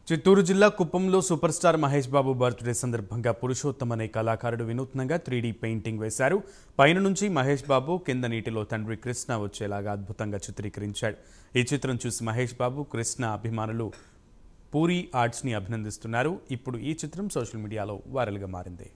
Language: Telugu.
చిత్తూరు జిల్లా కుప్పంలో super star Mahesh Babu birthday సందర్భంగా పురుషోత్తమ్ అనే కళాకారుడు వినూత్నంగా 3D పెయింటింగ్ వేశారు. పైన నుంచి మహేష్ బాబు, కింద నీటిలో తండ్రి కృష్ణ వచ్చేలాగా అద్భుతంగా చిత్రీకరించాడు. ఈ చిత్రం చూసి మహేష్ బాబు, కృష్ణ అభిమానులు పూరి ఆర్ట్స్ ని అభినందిస్తున్నారు. ఇప్పుడు ఈ చిత్రం సోషల్ మీడియాలో వైరల్ గా మారింది.